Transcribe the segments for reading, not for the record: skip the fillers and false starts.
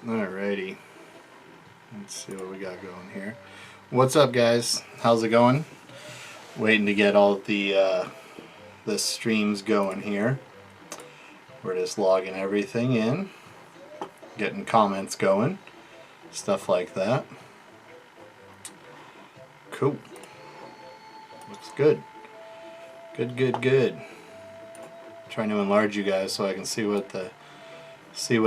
Alrighty, let's see what we got going here. What's up, guys? How's it going? Waiting to get all the streams going here. We're just logging everything in, getting comments going, stuff like that. Cool. Looks good. Good. Trying to enlarge you guys so I can see what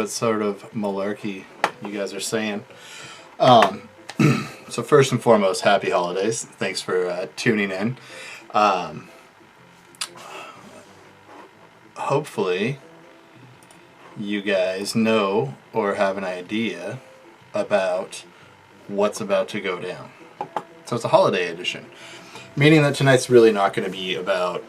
sort of malarkey you guys are saying. So first and foremost, happy holidays. Thanks for tuning in. Hopefully you guys know or have an idea about what's about to go down. So it's a holiday edition, meaning that tonight's really not going to be about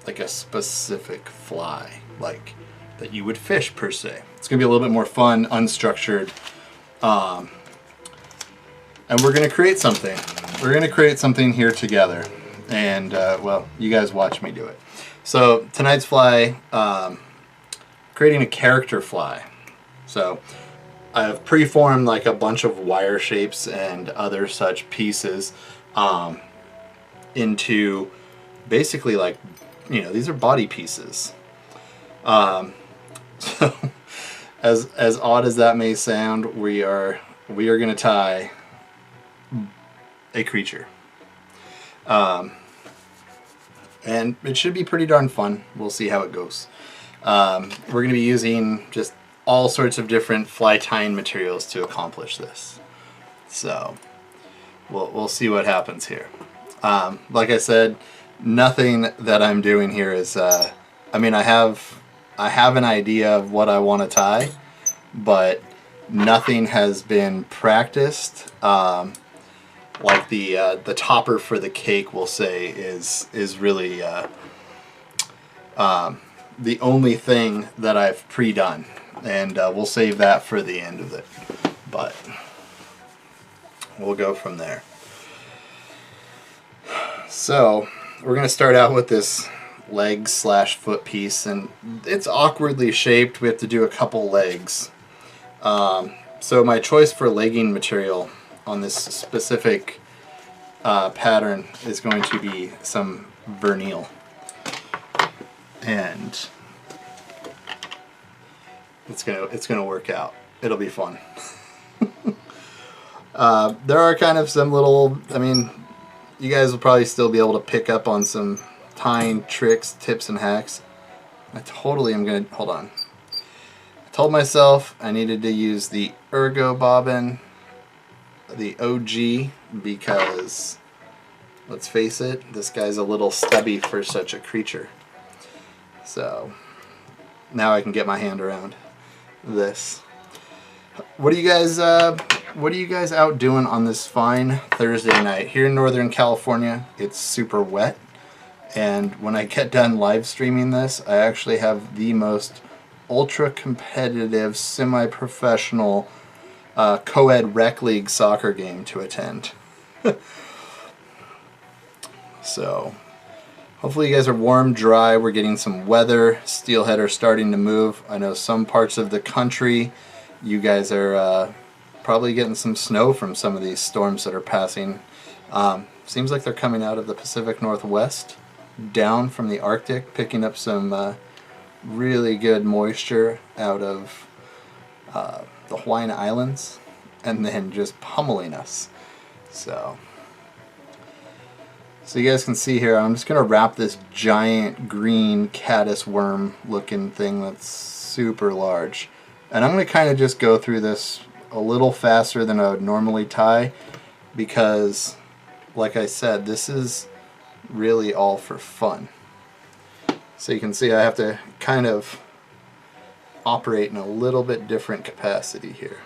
like a specific fly like that you would fish per se. It's going to be a little bit more fun, unstructured, and we're going to create something. We're going to create something here together, and well, you guys watch me do it. So tonight's fly, creating a character fly. So I've preformed like a bunch of wire shapes and other such pieces into basically, like, you know, these are body pieces. So as odd as that may sound, we are going to tie a creature. And it should be pretty darn fun. We'll see how it goes. We're going to be using just all sorts of different fly tying materials to accomplish this. So we'll see what happens here. Like I said, nothing that I'm doing here is I mean, I have an idea of what I want to tie, but nothing has been practiced. Like the topper for the cake, we'll say, is really the only thing that I've pre-done, and we'll save that for the end of it. But we'll go from there. So we're going to start out with this leg / foot piece, and it's awkwardly shaped. We have to do a couple legs. So my choice for legging material on this specific pattern is going to be some vernal, and it's gonna work out. It'll be fun. There are kind of some little, I mean, you guys will probably still be able to pick up on some tying tricks, tips, and hacks. I totally am gonna, hold on. I told myself I needed to use the Ergo bobbin, the OG, because let's face it, this guy's a little stubby for such a creature. So now I can get my hand around this. What are you guys out doing on this fine Thursday night? Here in Northern California, it's super wet, and when I get done live streaming this, I actually have the most ultra competitive, semi-professional co-ed rec league soccer game to attend. So hopefully you guys are warm, dry. We're getting some weather. Steelhead are starting to move. I know some parts of the country, you guys are probably getting some snow from some of these storms that are passing. Seems like they're coming out of the Pacific Northwest, down from the Arctic, picking up some really good moisture out of the Hawaiian Islands, and then just pummeling us. So you guys can see here, I'm just going to wrap this giant green caddis worm looking thing that's super large. And I'm going to kind of just go through this a little faster than I would normally tie, because, like I said, this is really all for fun. So you can see I have to kind of operate in a little bit different capacity here.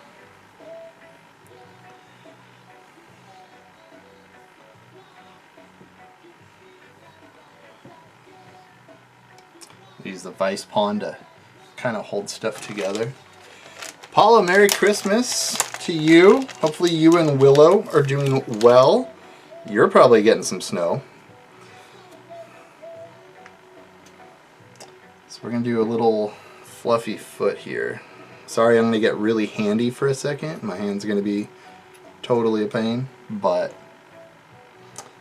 Use the vice pawn to kind of hold stuff together. Paula, Merry Christmas to you. Hopefully you and Willow are doing well. You're probably getting some snow. So we're going to do a little fluffy foot here. Sorry, I'm going to get really handy for a second. My hand's going to be totally a pain, but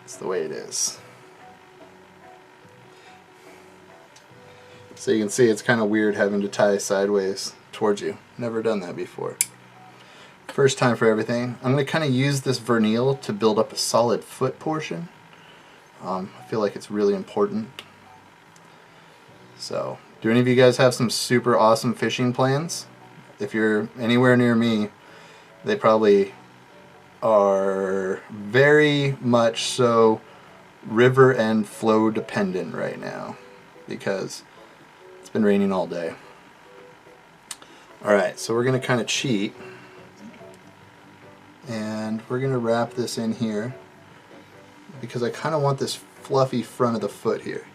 it's the way it is. So you can see it's kind of weird having to tie sideways towards you. Never done that before. First time for everything. I'm going to kind of use this vernal to build up a solid foot portion. I feel like it's really important. So, do any of you guys have some super awesome fishing plans? If you're anywhere near me, they probably are very much so river and flow dependent right now because it's been raining all day. Alright, so we're going to kind of cheat and we're going to wrap this in here because I kind of want this fluffy front of the foot here.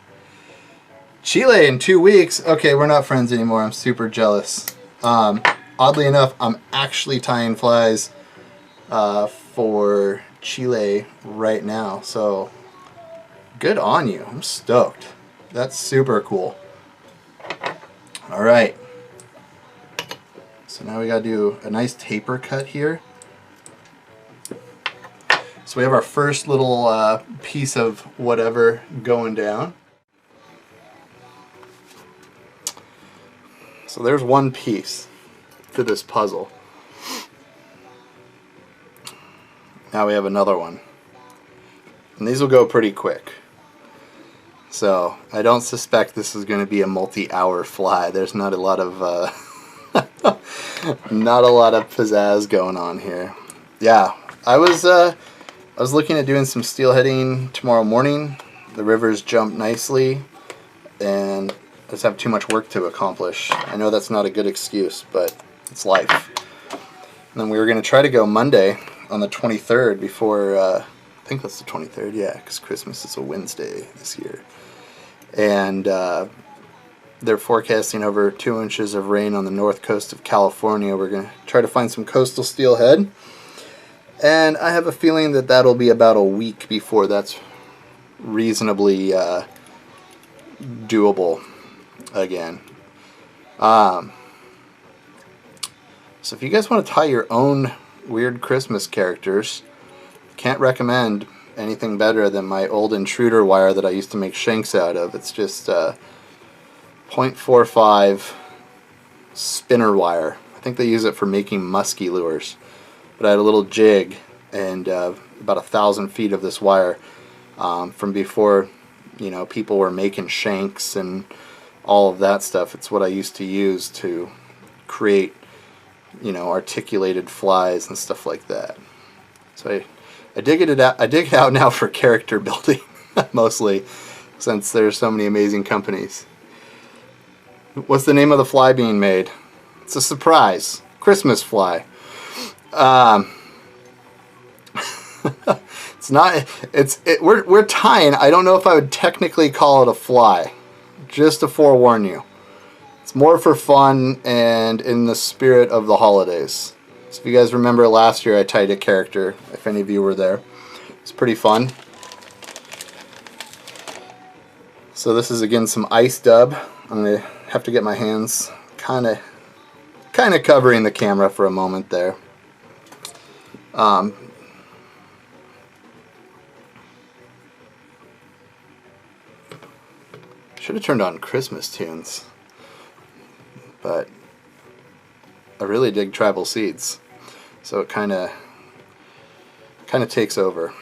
Chile in 2 weeks? Okay, we're not friends anymore. I'm super jealous. Oddly enough, I'm actually tying flies for Chile right now, so good on you. I'm stoked. That's super cool. Alright, so now we gotta do a nice taper cut here. So we have our first little piece of whatever going down. So there's one piece to this puzzle. Now we have another one. And these will go pretty quick. So I don't suspect this is going to be a multi-hour fly. There's not a lot of not a lot of pizzazz going on here. Yeah, I was looking at doing some steelheading tomorrow morning. The rivers jumped nicely and I just have too much work to accomplish. I know that's not a good excuse, but it's life. And then we were going to try to go Monday on the 23rd before, I think that's the 23rd, yeah, because Christmas is a Wednesday this year. And they're forecasting over 2 inches of rain on the north coast of California. We're going to try to find some coastal steelhead. And I have a feeling that that'll be about a week before that's reasonably doable again. So if you guys want to tie your own weird Christmas characters, can't recommend anything better than my old intruder wire that I used to make shanks out of. It's just 0.45 spinner wire. I think they use it for making musky lures. But I had a little jig and about 1,000 feet of this wire from before, you know, people were making shanks and all of that stuff. It's what I used to use to create, you know, articulated flies and stuff like that. So I dig it out now for character building mostly, since there's so many amazing companies. What's the name of the fly being made? It's a surprise. Christmas fly. It's not. We're tying. I don't know if I would technically call it a fly. Just to forewarn you, it's more for fun and in the spirit of the holidays. So if you guys remember last year, I tied a character. If any of you were there, it's pretty fun. So this is again some ice dub. I'm gonna have to get my hands kind of covering the camera for a moment there. Should have turned on Christmas tunes, but I really dig Tribal Seeds, so it kind of takes over.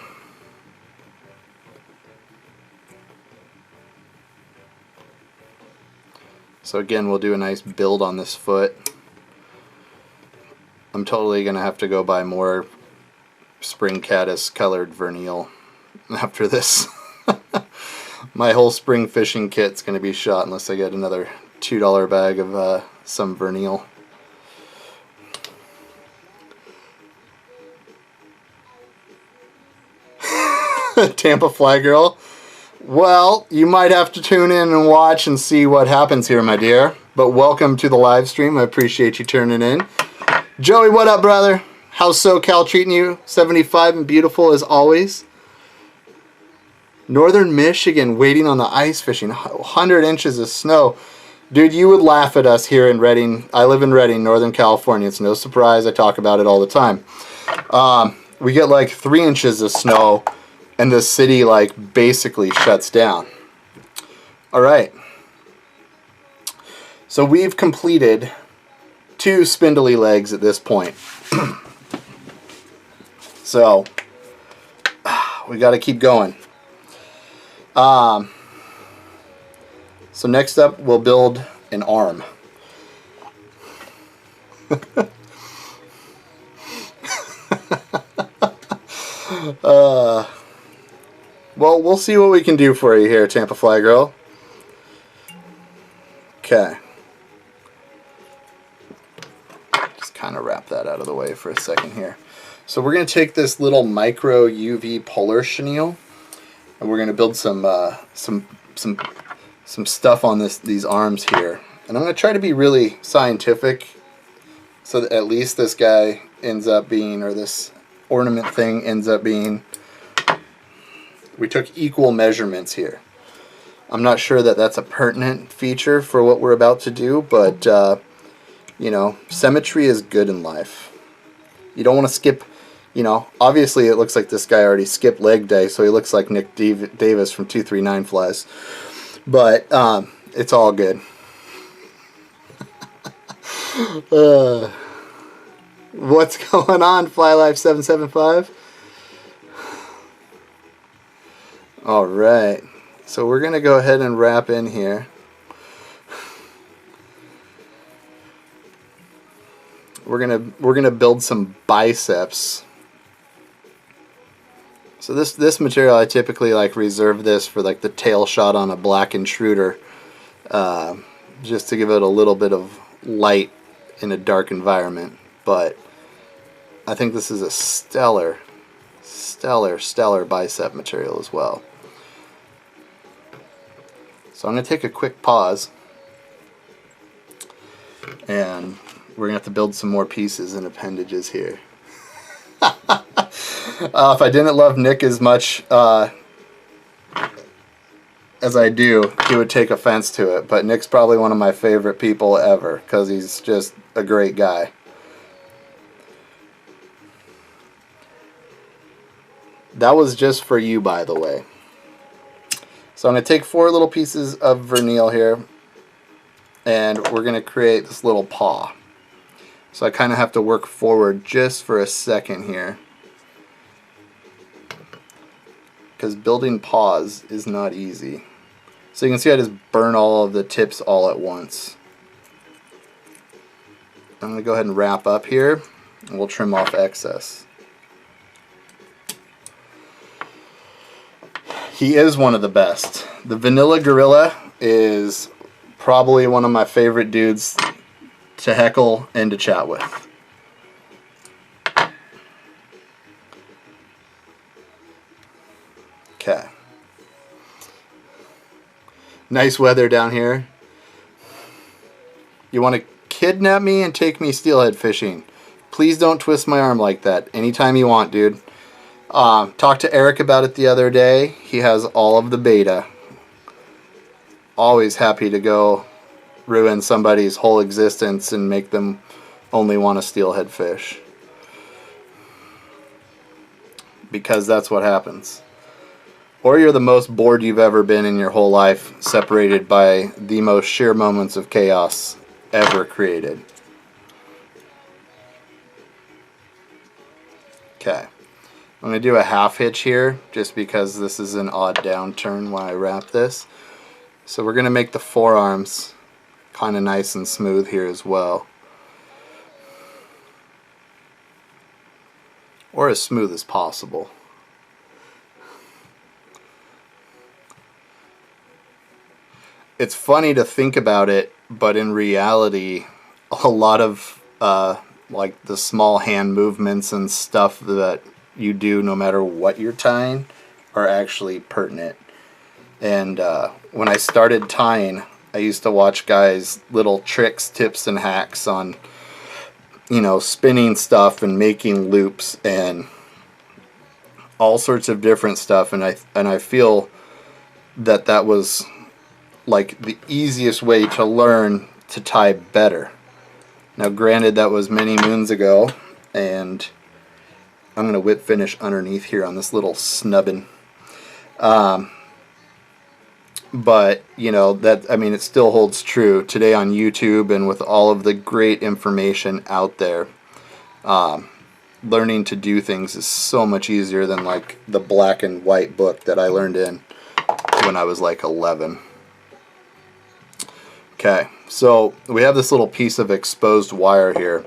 So again, we'll do a nice build on this foot. I'm totally gonna have to go buy more spring caddis colored vernal after this. My whole spring fishing kit's going to be shot unless I get another $2 bag of some vernal. Tampa Fly Girl. Well, you might have to tune in and watch and see what happens here, my dear. But welcome to the live stream. I appreciate you tuning in. Joey, what up, brother? How's SoCal treating you? 75 and beautiful as always. Northern Michigan waiting on the ice fishing. 100 inches of snow. Dude, you would laugh at us here in Redding. I live in Redding, Northern California. It's no surprise. I talk about it all the time. We get like 3 inches of snow, and the city like basically shuts down. All right. So we've completed 2 spindly legs at this point. So we got to keep going. So next up, we'll build an arm. Well, we'll see what we can do for you here, Tampa Fly Girl. Okay. Just kind of wrap that out of the way for a second here. So we're going to take this little micro UV polar chenille, and we're going to build some stuff on these arms here. And I'm going to try to be really scientific, so that at least this guy ends up being, or this ornament thing ends up being, we took equal measurements here. I'm not sure that that's a pertinent feature for what we're about to do, but you know, symmetry is good in life. You don't want to skip, you know, obviously it looks like this guy already skipped leg day, so he looks like Nick Davis from 239 Flies. But it's all good. What's going on, FlyLife775? All right, so we're gonna go ahead and wrap in here. We're gonna build some biceps. So this material, I typically like reserve this for like the tail shot on a black intruder, just to give it a little bit of light in a dark environment. But I think this is a stellar bicep material as well. So I'm going to take a quick pause, and we're going to have to build some more pieces and appendages here. If I didn't love Nick as much as I do, he would take offense to it. But Nick's probably one of my favorite people ever, because he's just a great guy. That was just for you, by the way. So I'm going to take 4 little pieces of vernal here, and we're going to create this little paw. So I kind of have to work forward just for a second here, because building paws is not easy. So you can see I just burn all of the tips all at once. I'm going to go ahead and wrap up here, and we'll trim off excess. He is one of the best. The Vanilla Gorilla is probably one of my favorite dudes to heckle and to chat with. Okay. Nice weather down here. You want to kidnap me and take me steelhead fishing? Please don't twist my arm like that. Anytime you want, dude. Talked to Eric about it the other day. He has all of the beta. Always happy to go ruin somebody's whole existence and make them only want to steelhead fish. Because that's what happens. Or you're the most bored you've ever been in your whole life, separated by the most sheer moments of chaos ever created. Okay. I'm going to do a half hitch here, just because this is an odd downturn when I wrap this. So we're going to make the forearms kind of nice and smooth here as well. Or as smooth as possible. It's funny to think about it, but in reality, a lot of like the small hand movements and stuff that you do no matter what you're tying are actually pertinent. And when I started tying, I used to watch guys' little tricks, tips, and hacks on, you know, spinning stuff and making loops and all sorts of different stuff. And I feel that that was like the easiest way to learn to tie better. Now granted, that was many moons ago, and I'm going to whip finish underneath here on this little snubbin. But, you know, that, I mean, it still holds true today on YouTube and with all of the great information out there. Learning to do things is so much easier than like the black and white book that I learned in when I was like 11. Okay, so we have this little piece of exposed wire here,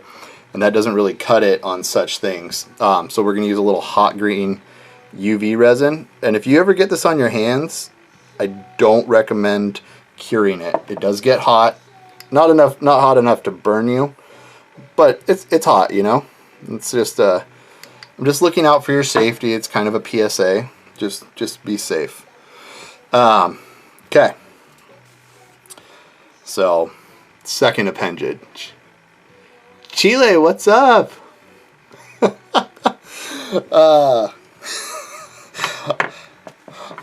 and that doesn't really cut it on such things. So we're going to use a little hot green UV resin, and if you ever get this on your hands, I don't recommend curing it. It does get hot, not hot enough to burn you, but it's hot, you know. It's just I'm just looking out for your safety. It's kind of a PSA. Just be safe. Okay. So, second appendage. Chile, what's up?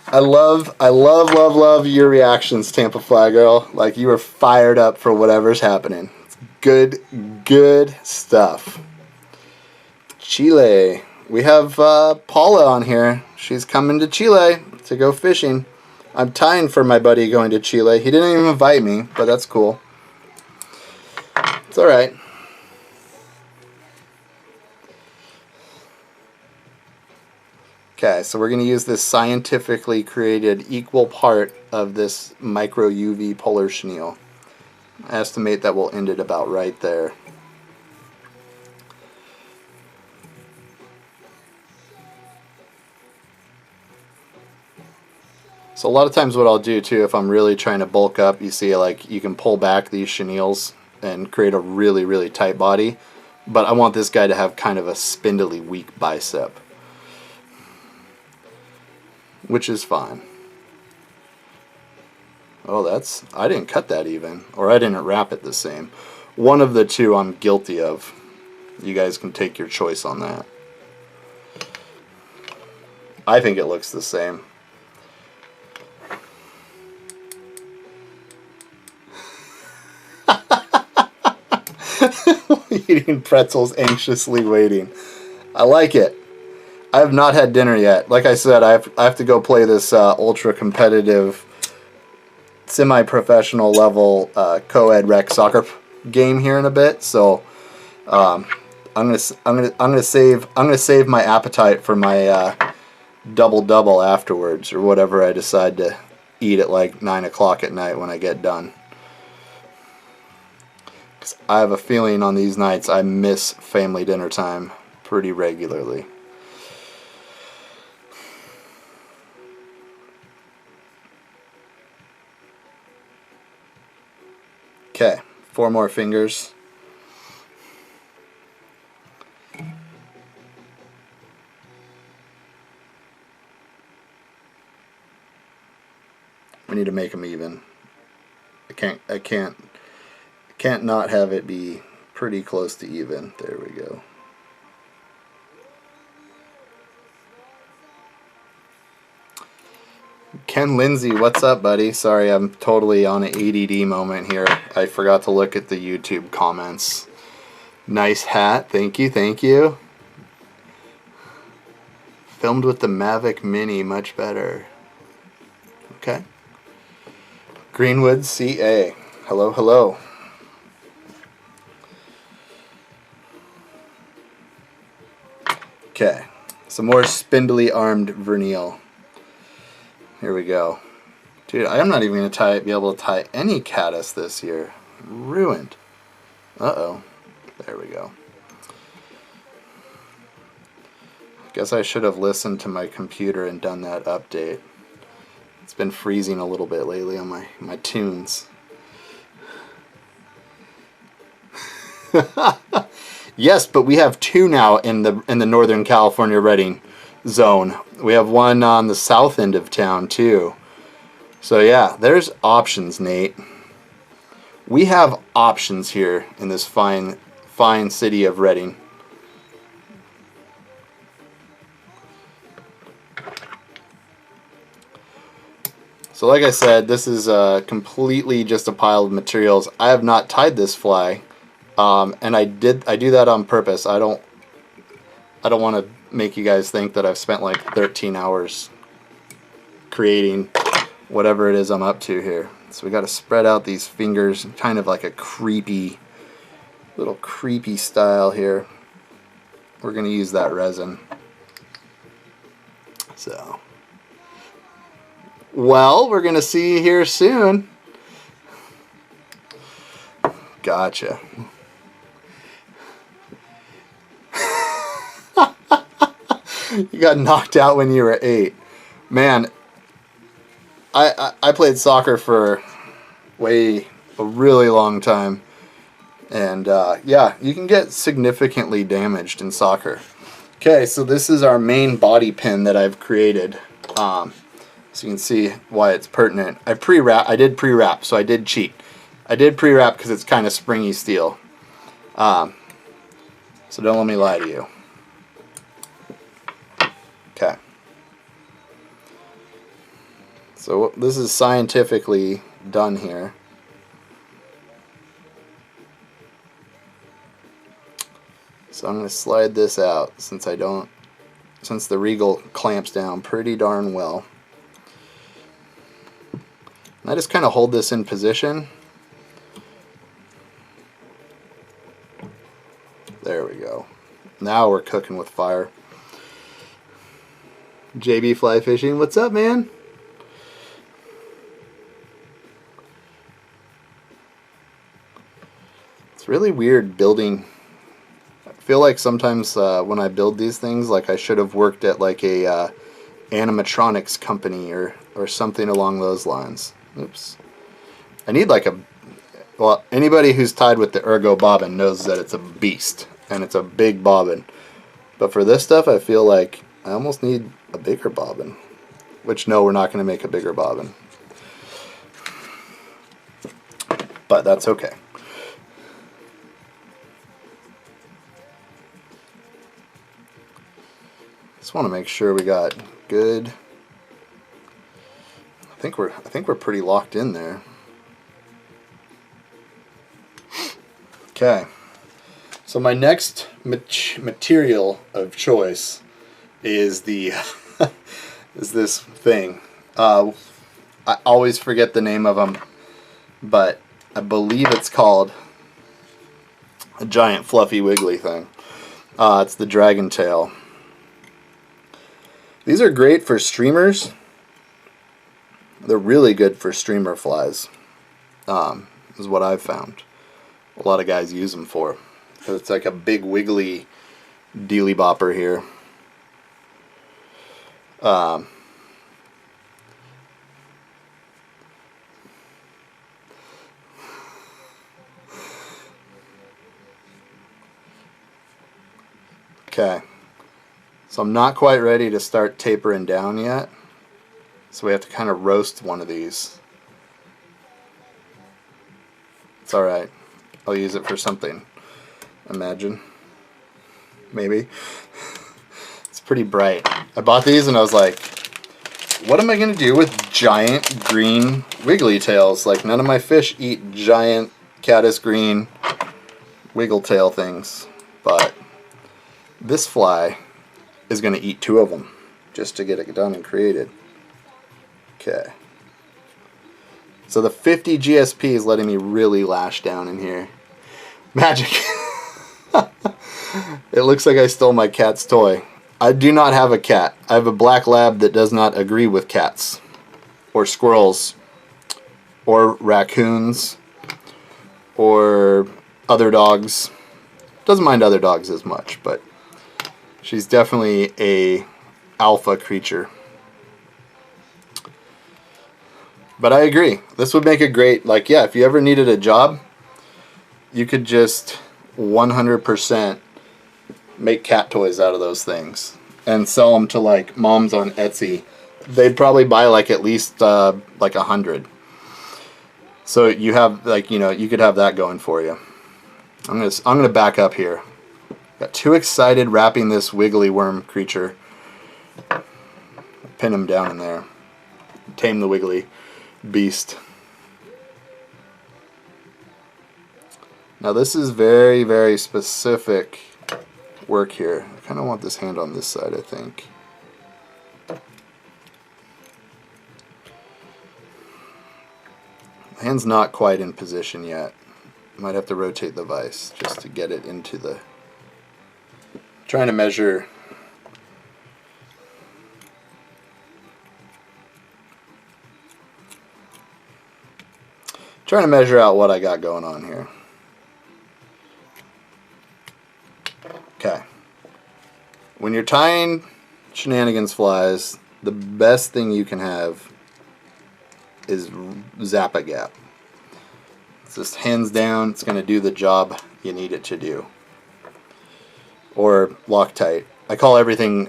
I love your reactions, Tampa Fly Girl. Like, you are fired up for whatever's happening. It's good stuff. Chile. We have Paula on here. She's coming to Chile to go fishing. I'm tying for my buddy going to Chile. He didn't even invite me, but that's cool. It's alright. Okay, so we're going to use this scientifically created equal part of this micro UV polar chenille. I estimate that will end it about right there. So a lot of times what I'll do too, if I'm really trying to bulk up, you see like you can pull back these chenilles and create a really tight body, but I want this guy to have kind of a spindly weak bicep, which is fine. Oh, I didn't cut that even, or I didn't wrap it the same. One of the two I'm guilty of. You guys can take your choice on that. I think it looks the same. Eating pretzels, anxiously waiting. I like it. I have not had dinner yet. Like I said, I have to go play this ultra competitive, semi-professional level co-ed rec soccer game here in a bit. So I'm gonna save my appetite for my double afterwards, or whatever I decide to eat at like 9 o'clock at night when I get done. I have a feeling on these nights I miss family dinner time pretty regularly. Okay, 4 more fingers. We need to make them even. I can't not have it be pretty close to even. There we go. Ken Lindsay, what's up, buddy? Sorry, I'm totally on an ADD moment here. I forgot to look at the YouTube comments. Nice hat. Thank you, thank you. Filmed with the Mavic Mini, much better. Okay. Greenwood, CA. Hello, hello. Okay, some more spindly armed vernille. Here we go. Dude, I'm not even going to be able to tie any caddis this year. Ruined. Uh-oh. There we go. Guess I should have listened to my computer and done that update. It's been freezing a little bit lately on my tunes. Yes, but we have 2 now in the Northern California Redding zone. We have one on the south end of town too. So yeah, there's options, Nate. We have options here in this fine city of Redding. So like I said, this is completely just a pile of materials. I have not tied this fly, and I do that on purpose. I don't want to make you guys think that I've spent like 13 hours creating whatever it is I'm up to here. So we got to spread out these fingers, kind of like a creepy, little creepy style here. We're going to use that resin. So, well, we're going to see here soon. Gotcha. You got knocked out when you were 8. Man, I played soccer for a really long time. And yeah, you can get significantly damaged in soccer. Okay, so this is our main body pin that I've created. So you can see why it's pertinent. I did pre-wrap, so I did cheat. I did pre-wrap because it's kind of springy steel. So don't let me lie to you. Okay. So this is scientifically done here. So I'm going to slide this out since the Regal clamps down pretty darn well. And I just kind of hold this in position. There we go. Now we're cooking with fire. JB Fly Fishing, what's up, man? It's really weird building. I feel like sometimes when I build these things, like I should have worked at like a animatronics company or something along those lines. Oops. I need like well, anybody who's tied with the ergo bobbin knows that it's a beast and it's a big bobbin. But for this stuff, I feel like I almost need a bigger bobbin. Which, no, we're not going to make a bigger bobbin. But that's okay. Just want to make sure we got good. I think we're pretty locked in there. Okay. So my next material of choice is the is this thing. I always forget the name of them, but I believe it's called a giant fluffy wiggly thing. It's the dragon tail. These are great for streamers. They're really good for streamer flies, is what I've found. A lot of guys use them for. It's like a big wiggly dealy bopper here. Okay, so I'm not quite ready to start tapering down yet, so we have to kind of roast one of these. It's alright, I'll use it for something. Imagine. Maybe. It's pretty bright. I bought these and I was like, what am I going to do with giant green wiggly tails? Like, none of my fish eat giant caddis green wiggle tail things. But this fly is going to eat 2 of them just to get it done and created. Okay. So the 50 GSP is letting me really lash down in here. Magic. It looks like I stole my cat's toy. I do not have a cat. I have a black lab that does not agree with cats or squirrels or raccoons or other dogs. Doesn't mind other dogs as much, but she's definitely a alpha creature. But I agree. This would make a great, like, yeah, if you ever needed a job, you could just 100% make cat toys out of those things and sell them to like moms on Etsy. They'd probably buy like at least like 100. So you have like, you know, you could have that going for you. I'm gonna back up here. Got too excited wrapping this wiggly worm creature. Pin him down in there. tame the wiggly beast. Now this is very, very specific work here. I kind of want this hand on this side, I think. The hand's not quite in position yet. Might have to rotate the vise just to get it into the... Trying to measure... Trying to measure out what I got going on here. Okay. When you're tying shenanigans flies, the best thing you can have is Zap-A-Gap. It's just hands down, it's going to do the job you need it to do. Or Loctite. I call everything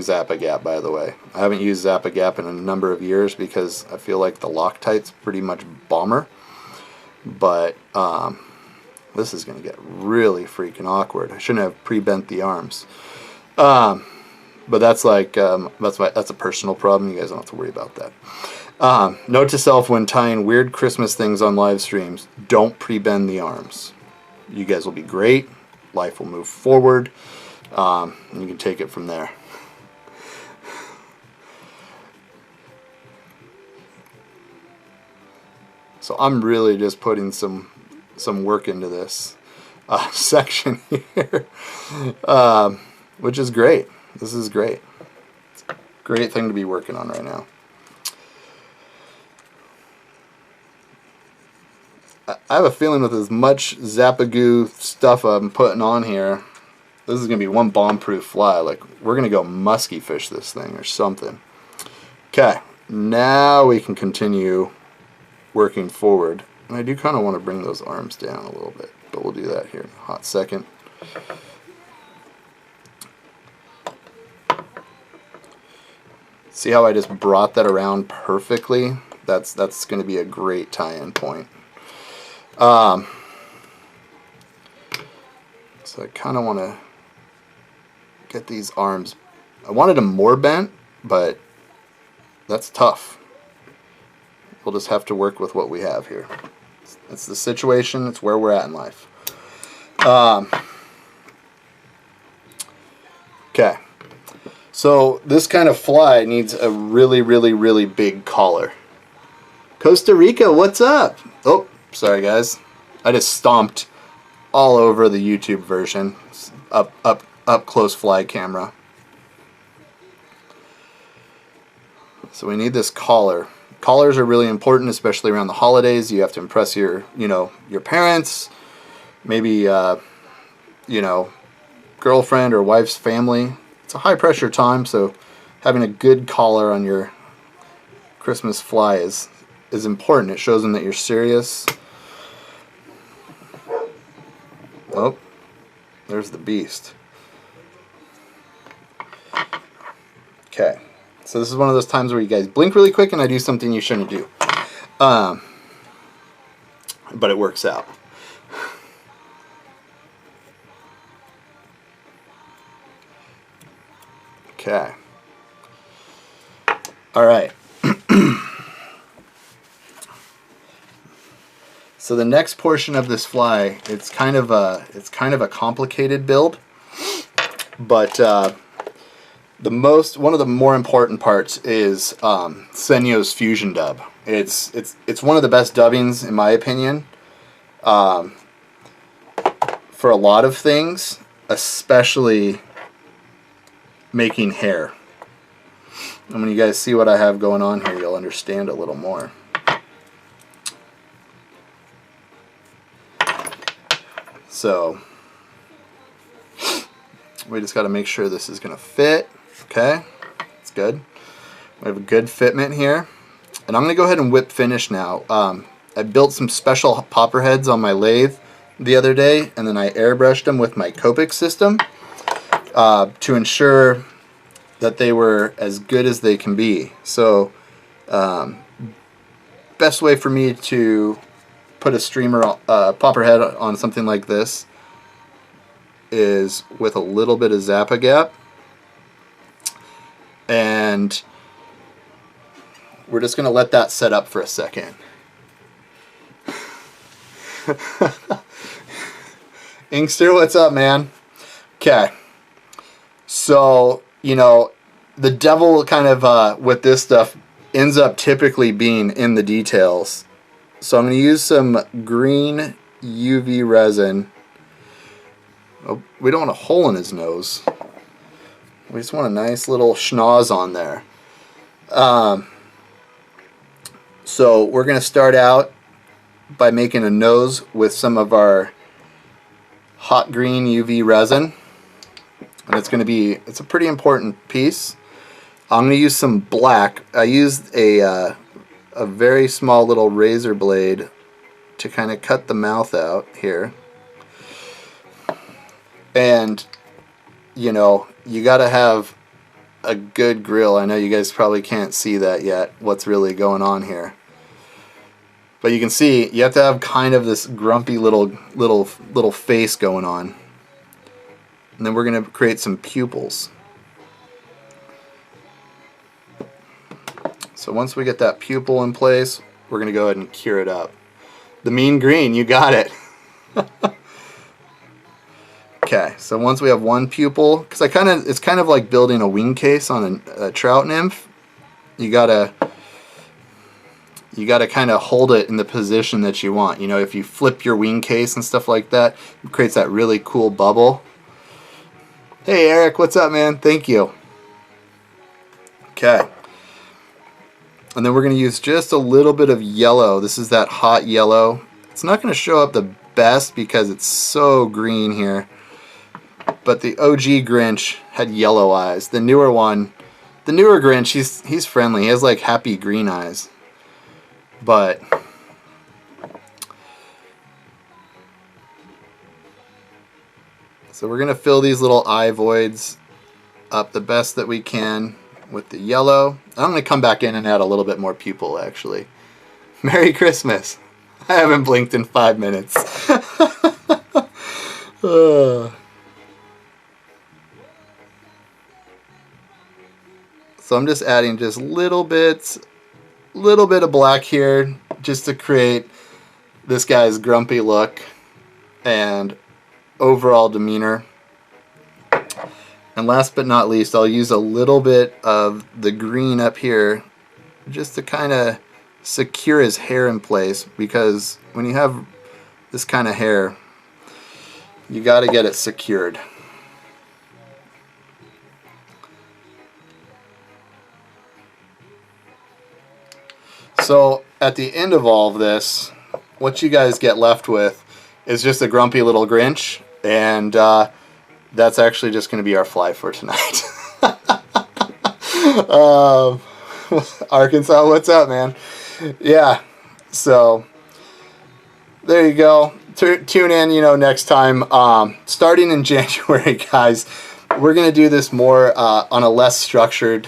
Zap-A-Gap, by the way. I haven't used Zap-A-Gap in a number of years because I feel like the Loctite's pretty much bomber. But this is going to get really freaking awkward. I shouldn't have pre-bent the arms. But that's like that's a personal problem. You guys don't have to worry about that. Note to self when tying weird Christmas things on live streams: don't pre-bend the arms. You guys will be great. Life will move forward. And you can take it from there. So I'm really just putting some work into this section here, which is great. This is great. It's a great thing to be working on right now. I have a feeling with as much Zap-A-Goo stuff I'm putting on here, this is going to be one bomb-proof fly. Like, we're going to go musky fish this thing or something. Okay, now we can continue working forward. And I do kind of want to bring those arms down a little bit, but we'll do that here in a hot second. See how I just brought that around perfectly? That's going to be a great tie-in point. So I kind of want to get these arms. I wanted them more bent, but that's tough. We'll just have to work with what we have here. It's the situation. It's where we're at in life. Okay. So this kind of fly needs a really, really, really big collar. Costa Rica, what's up? Oh, sorry guys. I just stomped all over the YouTube version. Up close fly camera. So we need this collar. Collars are really important, especially around the holidays. You have to impress your parents, maybe girlfriend or wife's family. It's a high pressure time, so having a good collar on your Christmas fly is important. It shows them that you're serious. Oh, there's the beast. Okay, so this is one of those times where you guys blink really quick and I do something you shouldn't do. But it works out. Okay. All right. So the next portion of this fly, it's kind of a complicated build, but one of the more important parts is Senyo's Fusion Dub. It's one of the best dubbings in my opinion for a lot of things, especially making hair. And when you guys see what I have going on here, you'll understand a little more. So we just got to make sure this is going to fit. Okay, it's good. We have a good fitment here. And I'm going to go ahead and whip finish now. I built some special popper heads on my lathe the other day, and then I airbrushed them with my Copic system to ensure that they were as good as they can be. So best way for me to put a streamer popper head on something like this is with a little bit of Zap-A-Gap, and we're just going to let that set up for a second. Inkster, what's up, man? Okay. So, you know, the devil kind of with this stuff ends up typically being in the details. So I'm going to use some green UV resin. Oh, we don't want a hole in his nose. We just want a nice little schnoz on there. So we're going to start out by making a nose with some of our hot green UV resin. And it's a pretty important piece. I'm going to use some black. I used a very small little razor blade to kind of cut the mouth out here. And, you know, you got to have a good grill. I know you guys probably can't see that yet, what's really going on here. But you can see you have to have kind of this grumpy little face going on. And then we're going to create some pupils. So once we get that pupil in place, we're going to go ahead and cure it up. The mean green, you got it. Okay, so once we have one pupil, because it's kind of like building a wing case on a trout nymph. You gotta kind of hold it in the position that you want. You know, if you flip your wing case and stuff like that, it creates that really cool bubble. Hey Eric, what's up, man? Thank you. Okay. And then we're going to use just a little bit of yellow. This is that hot yellow. It's not going to show up the best because it's so green here. But the OG Grinch had yellow eyes. The newer one, the newer Grinch, he's friendly. He has like happy green eyes. But so we're going to fill these little eye voids up the best that we can with the yellow. I'm going to come back in and add a little bit more pupil, actually. Merry Christmas. I haven't blinked in 5 minutes. So I'm just adding just little bit of black here just to create this guy's grumpy look and overall demeanor. And last but not least, I'll use a little bit of the green up here just to kind of secure his hair in place, because when you have this kind of hair, you got to get it secured. So at the end of all of this, what you guys get left with is just a grumpy little Grinch, and that's actually just going to be our fly for tonight. Arkansas, what's up, man? Yeah, so there you go. Tune in, you know, next time. Starting in January, guys, we're going to do this more on a less structured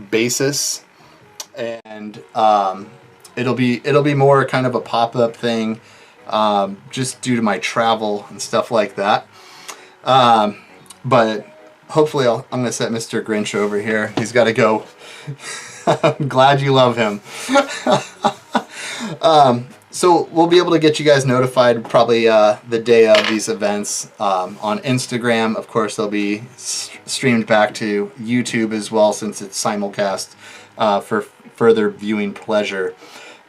basis. And it'll be more kind of a pop-up thing, just due to my travel and stuff like that. But hopefully I'm going to set Mr. Grinch over here. He's got to go. I'm glad you love him. So we'll be able to get you guys notified probably the day of these events on Instagram. Of course, they'll be streamed back to YouTube as well, since it's simulcast for further viewing pleasure.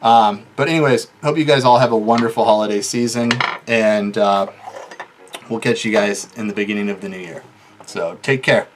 But anyways, hope you guys all have a wonderful holiday season, and we'll catch you guys in the beginning of the new year. So take care.